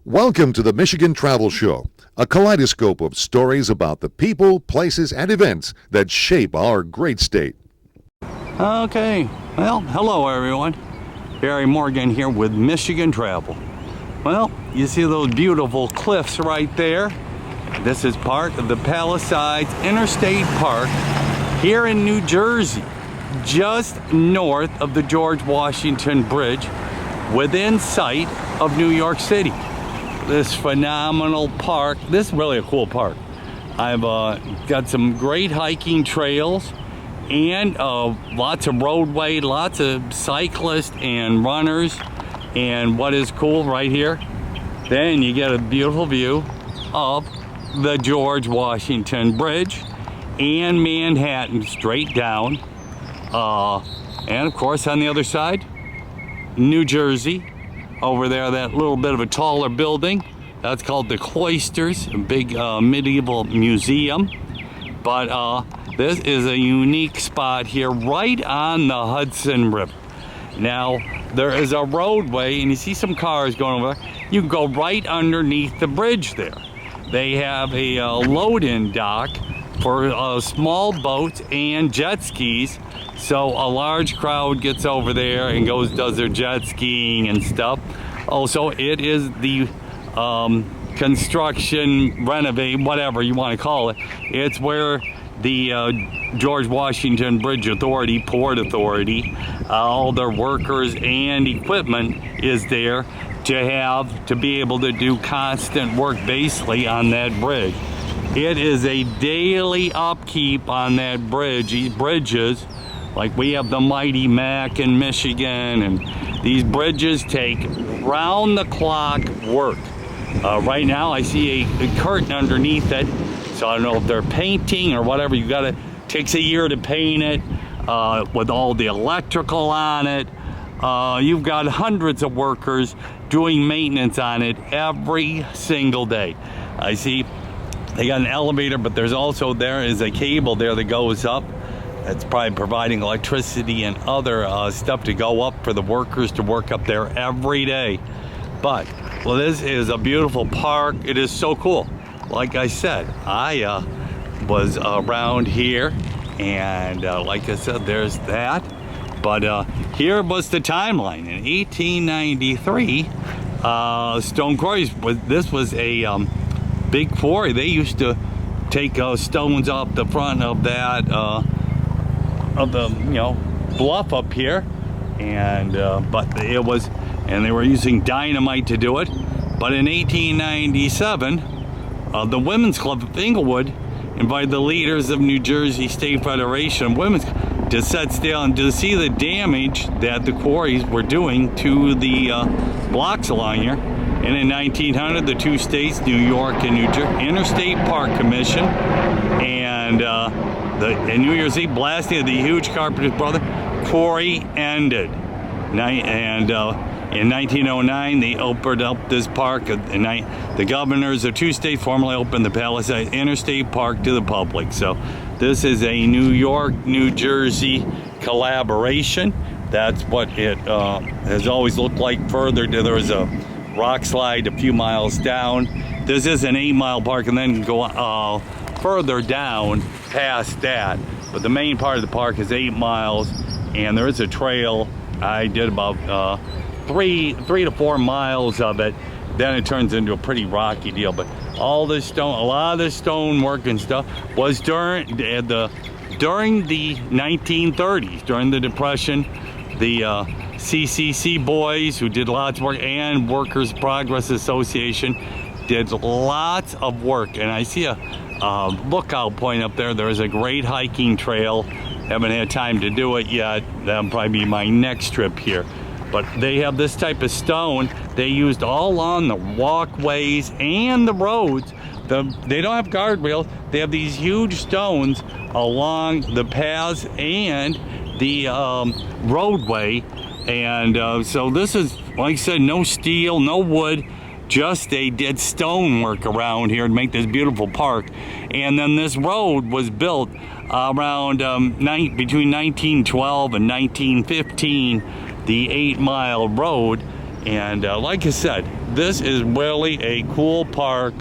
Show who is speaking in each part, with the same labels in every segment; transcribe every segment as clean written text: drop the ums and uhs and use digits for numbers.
Speaker 1: Welcome to the Michigan Travel Show, a kaleidoscope of stories about the people, places, and events that shape our great state.
Speaker 2: Okay, well, hello everyone. Barry Morgan here with Michigan Travel. Well, you see those beautiful cliffs right there? This is part of the Palisades Interstate Park here in New Jersey, just north of the George Washington Bridge, within sight of New York City. This phenomenal park, this is really a cool park. I've got some great hiking trails and lots of roadway, lots of cyclists and runners. And what is cool right here, then you get a beautiful view of the George Washington Bridge and Manhattan straight down. And of course on the other side, New Jersey. Over there, that little bit of a taller building, that's called the Cloisters, a big medieval museum. But this is a unique spot here right on the Hudson River. Now, there is a roadway, and you see some cars going over there. You can go right underneath the bridge there. They have a load-in dock for small boats and jet skis. So a large crowd gets over there and does their jet skiing and stuff. Also, it is the construction, renovate, whatever you want to call it. It's where the George Washington Bridge Authority, Port Authority, all their workers and equipment is there to be able to do constant work basically on that bridge. It is a daily upkeep on that bridge. These bridges, like we have the Mighty Mac in Michigan, and these bridges take round-the-clock work. Right now I see a curtain underneath it, so I don't know if they're painting or whatever. Takes a year to paint it with all the electrical on it. You've got hundreds of workers doing maintenance on it every single day. I see they got an elevator, but there is a cable there that goes up. It's probably providing electricity and other stuff to go up for the workers to work up there every day. But, well, this is a beautiful park. It is so cool. Like I said, I was around here, and like I said, there's that. But here was the timeline. In 1893, stone quarries, this was a big quarry. They used to take stones off the front of that of the bluff up here, and they were using dynamite to do it. But in 1897, the Women's Club of Inglewood invited the leaders of New Jersey State Federation of Women's to set sail and to see the damage that the quarries were doing to the blocks along here. And in 1900, the two states, New York and New Jersey, Interstate Park Commission, and in New Year's Eve blasting of the huge Carpenter's Brother quarry ended. And in 1909, they opened up this park. The governors of two states formally opened the Palisades Interstate Park to the public. So this is a New York, New Jersey collaboration. That's what it has always looked like. Further, there was a rock slide a few miles down. This is an 8-mile park, and then go further down past that. But the main part of the park is 8 miles, and there is a trail. I did about 3 to 4 miles of it. Then it turns into a pretty rocky deal. But all this stone, a lot of this stone work and stuff was during the 1930s, during the Depression. The CCC boys, who did lots of work, and Workers Progress Association did lots of work. And I see a lookout point up there. There is a great hiking trail. Haven't had time to do it yet. That'll probably be my next trip here. But they have this type of stone they used all on the walkways and the roads. They don't have guardrails. They have these huge stones along the paths and the roadway. And so this is, like I said, no steel, no wood, just they did stonework around here to make this beautiful park. And then this road was built around between 1912 and 1915, the 8-mile road. And like I said, this is really a cool park.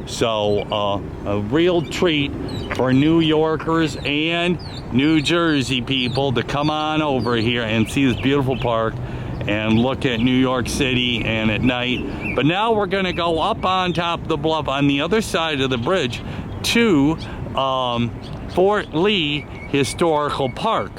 Speaker 2: So a real treat for New Yorkers and New Jersey people to come on over here and see this beautiful park and look at New York City and at night. But now we're going to go up on top of the bluff on the other side of the bridge to Fort Lee Historical Park.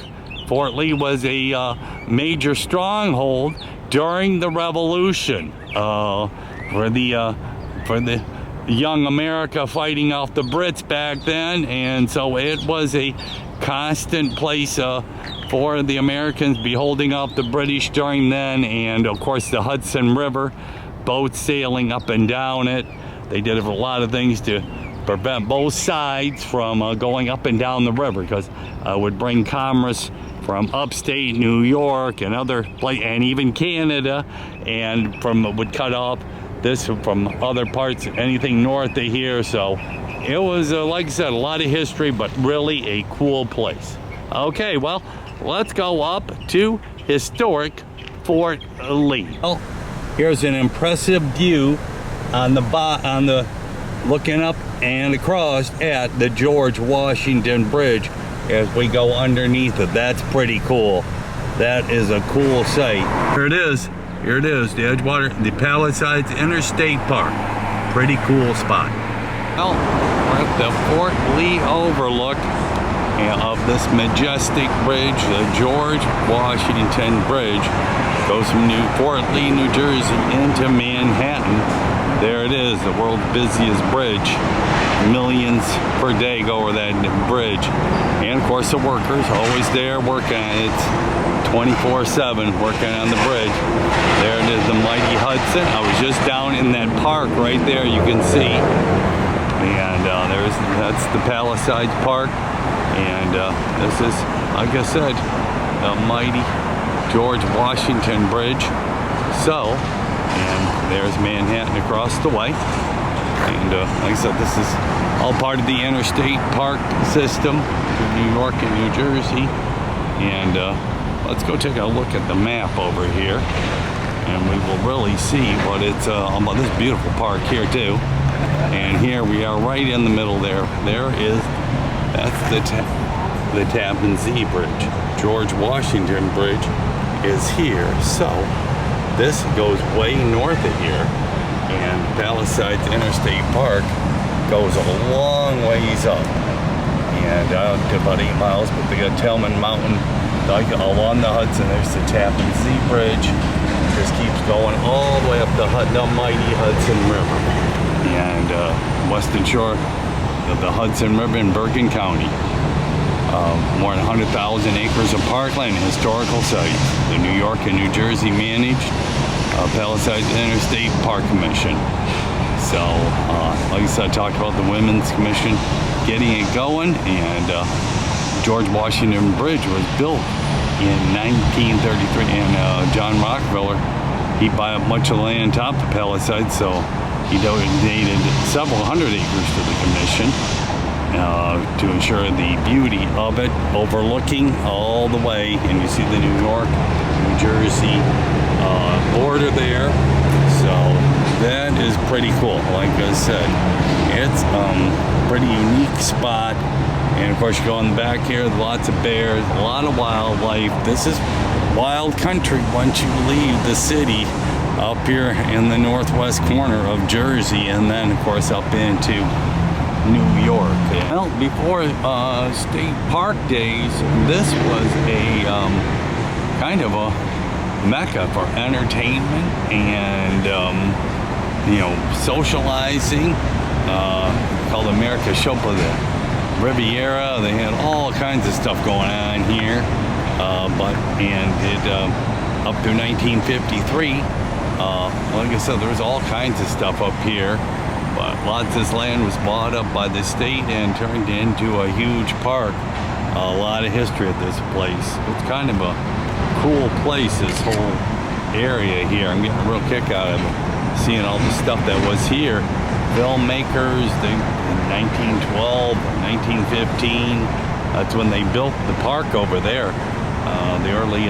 Speaker 2: Fort Lee was a major stronghold during the Revolution for the young America fighting off the Brits back then, and so it was a constant place for the Americans to be holding off the British during then. And of course the Hudson River, boats sailing up and down it. They did a lot of things to prevent both sides from going up and down the river, because it would bring commerce from upstate New York and other places, and even Canada, and would cut off this from other parts, anything north of here. So it was, like I said, a lot of history, but really a cool place. Okay, well, let's go up to historic Fort Lee. Well, here's an impressive view on the looking up and across at the George Washington Bridge as we go underneath it. That's pretty cool. That is a cool sight. Here it is. Here it is, the Edgewater, the Palisades Interstate Park. Pretty cool spot. Well, we're at the Fort Lee overlook of this majestic bridge, the George Washington Bridge. Goes from Fort Lee, New Jersey into Manhattan. There it is, the world's busiest bridge. Millions per day go over that bridge. And of course the workers always there working on it. It's 24/7 working on the bridge. There it is, the mighty Hudson. I was just down in that park right there, you can see. And that's the Palisades Park. And this is, like I said, the mighty George Washington Bridge. So, and there's Manhattan across the way. And like I said, this is all part of the interstate park system to New York and New Jersey. And let's go take a look at the map over here, and we will really see what it's about this beautiful park here too. And here we are right in the middle there. That's the Tappan Zee Bridge. George Washington Bridge is here. So this goes way north of here, and Palisades Interstate Park goes a long ways up and down to about 8 miles, but they got Tillman Mountain like along the Hudson. There's the Tappan Zee Bridge. Just keeps going all the way up the mighty Hudson River, and western shore of the Hudson River in Bergen County. More than 100,000 acres of parkland and historical sites. The New York and New Jersey managed Palisades Interstate Park Commission. So, like I said, I talked about the Women's Commission getting it going, and George Washington Bridge was built in 1933, and John Rockefeller, he bought a bunch of land on top of Palisades, so he donated several hundred acres to the commission to ensure the beauty of it, overlooking all the way, and you see the New York, New Jersey border there. So that is pretty cool. Like I said, it's a pretty unique spot. And of course, you go in the back here, lots of bears, a lot of wildlife. This is wild country once you leave the city up here in the northwest corner of Jersey, and then of course up into New York. Well, before state park days, this was a kind of a mecca for entertainment and socializing. Called America Show for the Riviera. They had all kinds of stuff going on here, up to 1953. Like I said, there was all kinds of stuff up here, but lots of this land was bought up by the state and turned into a huge park. A lot of history at this place. It's kind of a cool place, this whole area here. I'm getting a real kick out of it, seeing all the stuff that was here. Filmmakers, in 1912, 1915, that's when they built the park over there. The early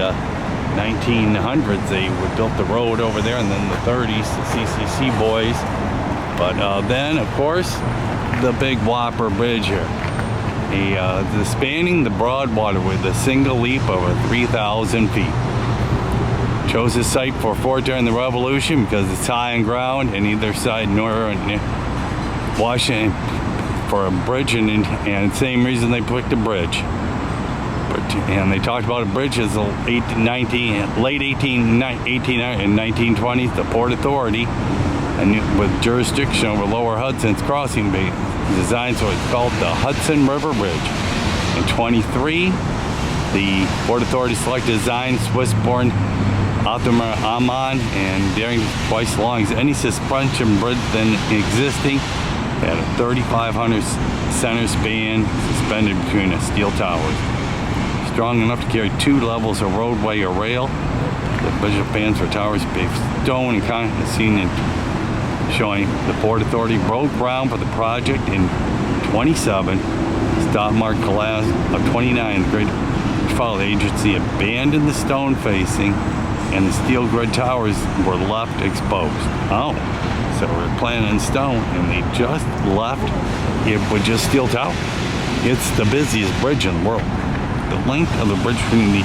Speaker 2: 1900s they built the road over there, and then the 30s, the CCC boys. But then, of course, the big whopper bridge here. The spanning the Broadwater with a single leap over 3,000 feet. Chose this site for fort during the Revolution because it's high on ground, and either side, Washington, for a bridge, and same reason they picked a bridge. And they talked about a bridge as the late 1920s, the Port Authority, and with jurisdiction over Lower Hudson's crossing, designed so it's called the Hudson River Bridge. In 23, the Port Authority selected design Swiss-born Othmar Ammann, and daring twice as long as any suspension bridge then existing. It had a 3,500 center span suspended between the steel towers, strong enough to carry 2 levels of roadway or rail. The visual spans for towers based stone and concrete seen in showing the Port Authority broke ground for the project in 27. Stop mark collapse of 29. The Great Metropolitan Agency abandoned the stone facing, and the steel grid towers were left exposed. Oh, so we're planning in stone, and they just left it with just steel tower. It's the busiest bridge in the world. The length of the bridge between the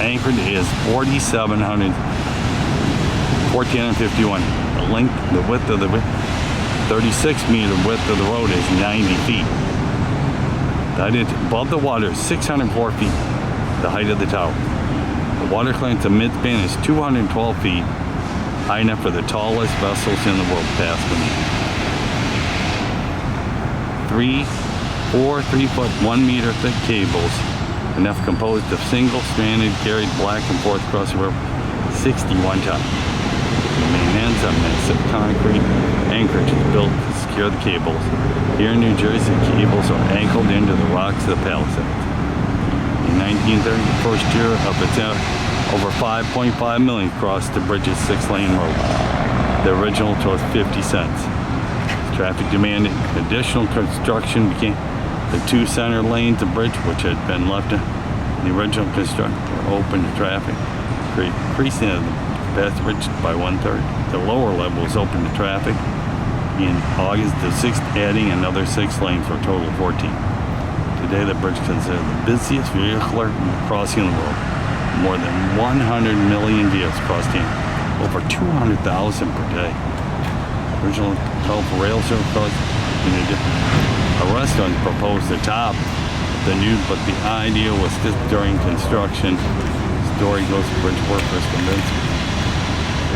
Speaker 2: anchored is 1,451. The width of the 36-meter width of the road is 90 feet. The height above the water is 604 feet. The height of the tower. The water clearance of midspan is 212 feet, high enough for the tallest vessels in the world to pass beneath. 4 3-foot, 1 meter thick cables, enough composed of single-stranded, carried back and forth across the river 61 times. The main ends of massive concrete anchorage is built to secure the cables. Here in New Jersey, the cables are anchored into the rocks of the Palisades. In 1930, the first year of its over 5.5 million crossed the bridge's 6-lane road. The original was 50 cents. Traffic demanded additional construction became the 2 center lanes of bridge, which had been left in the original construction, were open to traffic, increasing the capacity bridge by 1/3. The lower level was open to traffic. In August the 6th, adding another 6 lanes for a total of 14. Today, the bridge is considered the busiest vehicular crossing in the world. More than 100 million vehicles cross the over 200,000 per day. Original telephone rail service crossed in a restaurant proposed the top of the new, but the idea was this during construction. Story goes to bridge workers convinced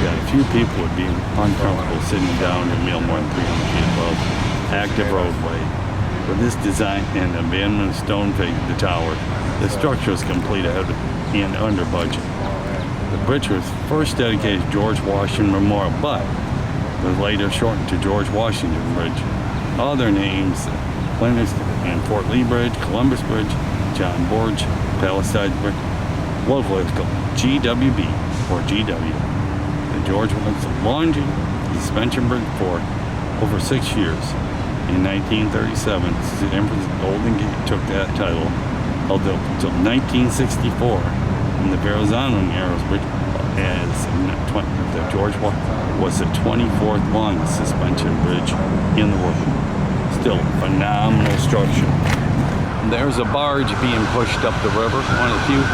Speaker 2: that a few people would be uncomfortable sitting down a meal more than 300 feet above active roadway. For this design and abandonment of stone face the tower, the structure was complete ahead and under budget. The bridge was first dedicated to George Washington Memorial, but was later shortened to George Washington Bridge. Other names, Flinders and Fort Lee Bridge, Columbus Bridge, John Borge, Palisades Bridge. Locally it's called GWB or GW. The George was launched the suspension bridge for over 6 years. In 1937, the Emperor's Golden Gate took that title, held up until 1964, and the Verrazano Narrows Bridge as the George was the 24th longest suspension bridge in the world. Still a phenomenal structure. There's a barge being pushed up the river, one of the few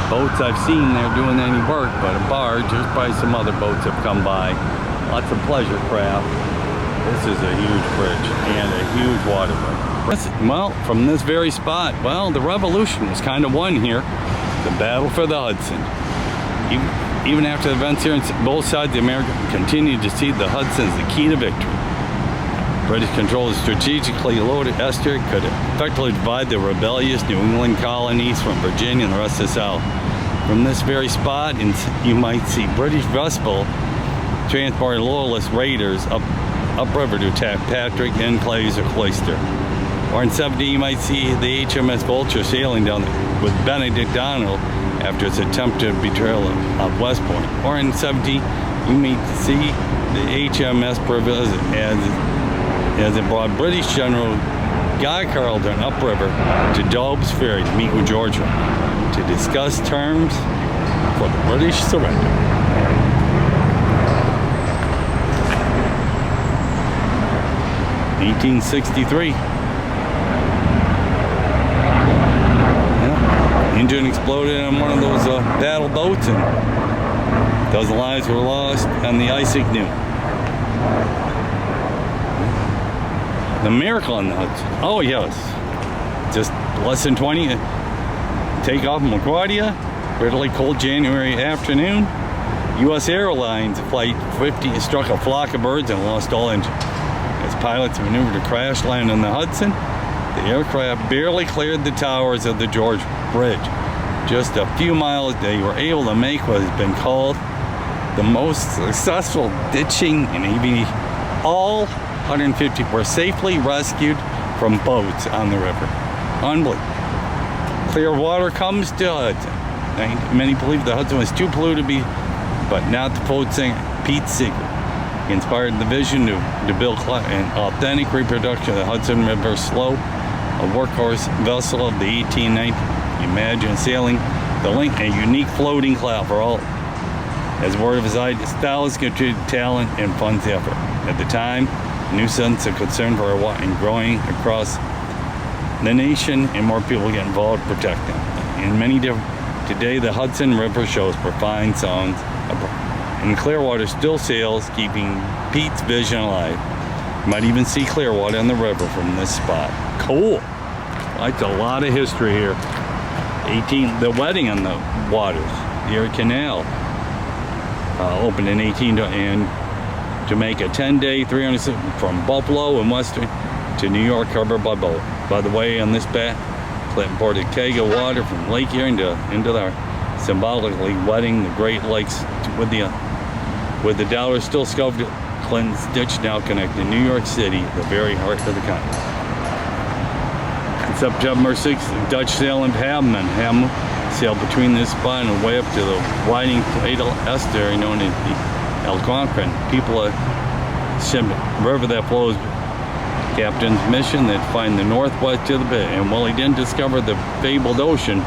Speaker 2: boats I've seen there doing any work, but a barge. There's probably some other boats have come by. Lots of pleasure craft. This is a huge bridge and a huge waterway. Well, from this very spot, well, the revolution was kind of won here. The battle for the Hudson. Even after the events here on both sides, the Americans continued to see the Hudson as the key to victory. British control of strategically loaded estuary could effectively divide the rebellious New England colonies from Virginia and the rest of the South. From this very spot, you might see British vessel transporting loyalist raiders upriver to attack Patrick, Enclaves, or Cloister. Or in 17, you might see the HMS Vulture sailing down with Benedict Arnold after its attempted betrayal of West Point. Or in 17, you may see the HMS Privilege as it brought British General Guy Carleton upriver to Dobbs Ferry to meet with Georgia to discuss terms for the British surrender. (1863). Yeah. Engine exploded on one of those battle boats, and a dozen lives were lost on the icy canoe. The miracle on the Hudson. Oh yes, just less than 20. Take off from LaGuardia, bitterly cold January afternoon. U.S. Airlines Flight 50 struck a flock of birds and lost all engine. As pilots maneuvered to crash land on the Hudson, the aircraft barely cleared the towers of the George Bridge. Just a few miles, they were able to make what has been called the most successful ditching in aviation. All 150 were safely rescued from boats on the river. Unbelievable. Clear water comes to Hudson. Many believe the Hudson was too polluted to be, but not the folk singer Pete Seeger. He inspired the vision to build an authentic reproduction of the Hudson River slope, a workhorse vessel of the 1890s. Imagine sailing the link, a unique floating cloud for all. As word of his styles contributed talent and funds the effort. At the time, a new sense of concern for water and growing across the nation, and more people get involved to protect them. In many different today, the Hudson River shows profound songs, and Clearwater still sails, keeping Pete's vision alive. You might even see Clearwater on the river from this spot. Cool. That's a lot of history here. The wedding on the waters, the Erie Canal, opened in 18 and Jamaica, 10-day, 300 from Buffalo and Western to New York Harbor by boat. By the way, on this bat, Clinton poured a keg of water from Lake Erie into the symbolically wetting the Great Lakes with the dollar still sculpted. Clinton's ditch now connected New York City, the very heart of the continent. On September 6th, Dutch sailing Ham sailed between this spot and way up to the widening tidal estuary known as the Algonquin. People river that flows. Captain's mission that find the northwest to the bay, and while he didn't discover the fabled ocean,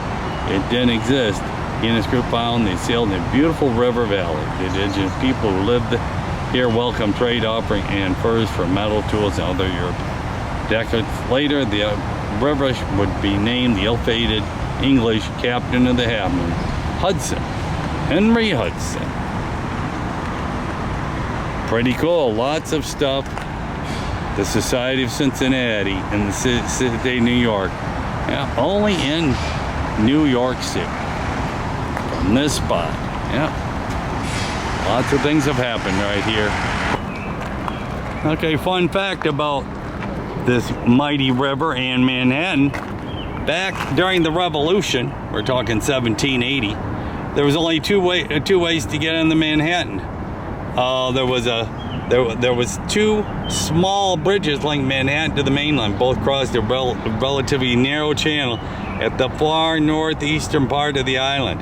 Speaker 2: it didn't exist. He and his crew found they sailed in a beautiful river valley. The indigenous people who lived here welcomed trade offering and furs for metal tools and other Europe. Decades later, the river would be named the ill-fated English captain of the Half Moon, Hudson, Henry Hudson. Pretty cool, lots of stuff. The Society of Cincinnati in the city of New York. Yeah, only in New York City. From this spot. Yeah. Lots of things have happened right here. Okay, fun fact about this mighty river and Manhattan. Back during the Revolution, we're talking 1780, there was only two ways to get into Manhattan. There was two small bridges linking Manhattan to the mainland. Both crossed a relatively narrow channel at the far northeastern part of the island.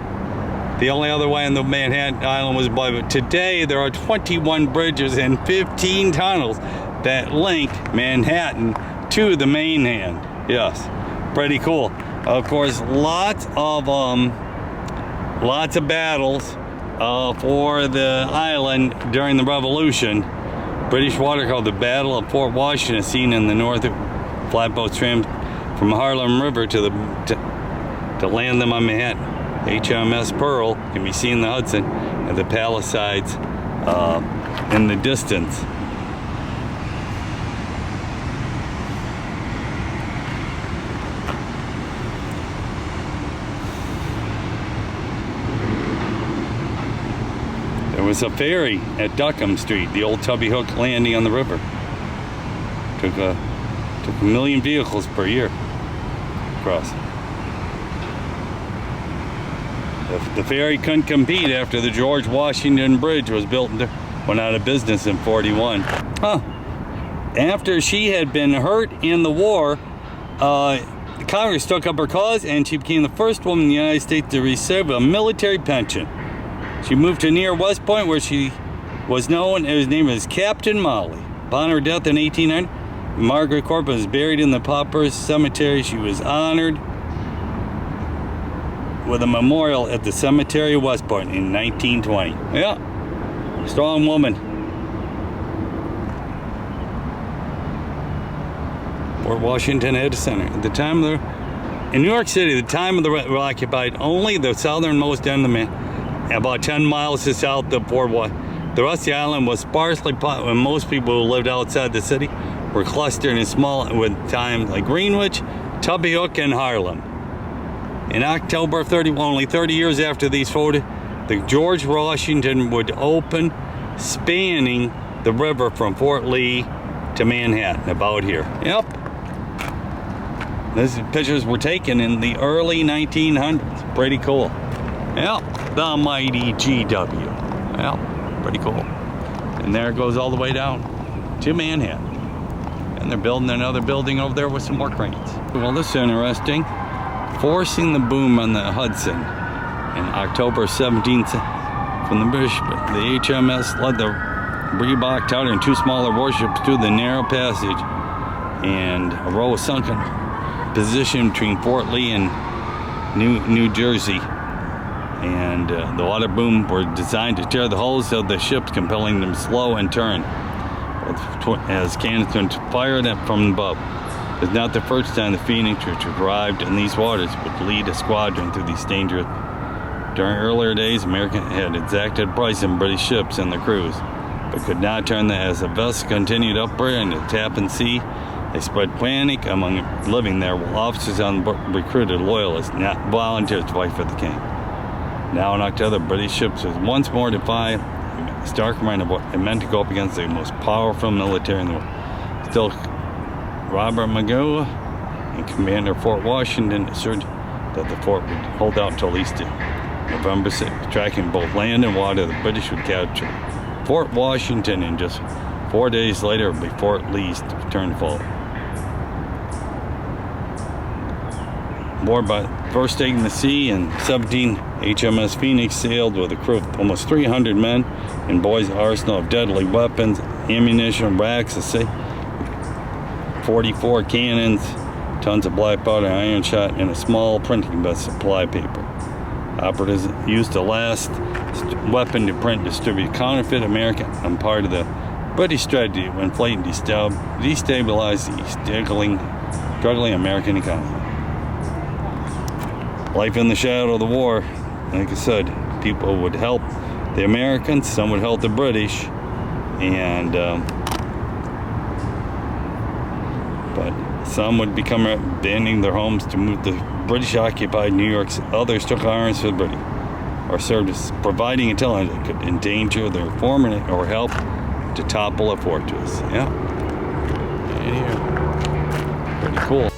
Speaker 2: The only other way on the Manhattan Island was by. But today there are 21 bridges and 15 tunnels that link Manhattan to the mainland. Yes, pretty cool. Of course, lots of battles for the island during the Revolution. British water called the Battle of Fort Washington, seen in the north. Flatboats swam from Harlem River to land them on Manhattan. HMS Pearl can be seen in the Hudson and the Palisades in the distance. There was a ferry at Duckham Street, the old Tubby Hook landing on the river. Took a million vehicles per year across. The ferry couldn't compete after the George Washington Bridge was built and went out of business in '41. After she had been hurt in the war, Congress took up her cause and she became the first woman in the United States to receive a military pension. She moved to near West Point, where she was known as name as Captain Molly. Upon her death in 1890, Margaret Corbin was buried in the Paupers Cemetery. She was honored with a memorial at the cemetery of Westport in 1920. Yeah, strong woman. Fort Washington had a center. At the time of in New York City, the time of the were occupied only the southernmost end of about 10 miles to south of Fort Washington. The rest of the island was sparsely populated, and most people who lived outside the city were clustered in small with towns like Greenwich, Tubby Hook, and Harlem. In October 30, only 30 years after these photos, the George Washington would open, spanning the river from Fort Lee to Manhattan, about here. Yep. These pictures were taken in the early 1900s. Pretty cool. Yep. The mighty GW. Yep. Pretty cool. And there it goes all the way down to Manhattan. And they're building another building over there with some more cranes. Well, this is interesting. Forcing the boom on the Hudson in October 17th from the British, the HMS led the Breebach, Towder, and two smaller warships through the narrow passage and a row of sunken position between Fort Lee and New Jersey. And the water boom were designed to tear the hulls of the ships, compelling them to slow and turn as cannons fired from above. It's not the first time the Phoenix, which arrived in these waters, would lead a squadron through these dangerous. During earlier days, America had exacted price on British ships and their crews, but could not turn them as the vessels continued upward in the Tappan Sea. They spread panic among living there, while officers on board recruited loyalists, not volunteers, to fight for the king. Now in October, British ships was once more defied a stark reminder of what it meant to go up against the most powerful military in the world. Still, Robert Magoo, and commander of Fort Washington, assured that the fort would hold out until at least November 6th, tracking both land and water. The British would capture Fort Washington in just 4 days later before Fort Lee's return to fall. Moored by first taking the sea in 17, HMS Phoenix sailed with a crew of almost 300 men and boys' arsenal of deadly weapons, ammunition, racks, 44 cannons, tons of black powder, iron shot, and a small printing press of supply paper. Operatives used the last weapon to print and distribute counterfeit American, and part of the British strategy to inflate and destabilize the struggling American economy. Life in the shadow of the war, like I said, people would help the Americans, some would help the British, and but some would become abandoning their homes to move. The British occupied New York. Others took arms for the British, or served as providing intelligence that could endanger their form or help to topple a fortress. Yeah, and here, pretty cool.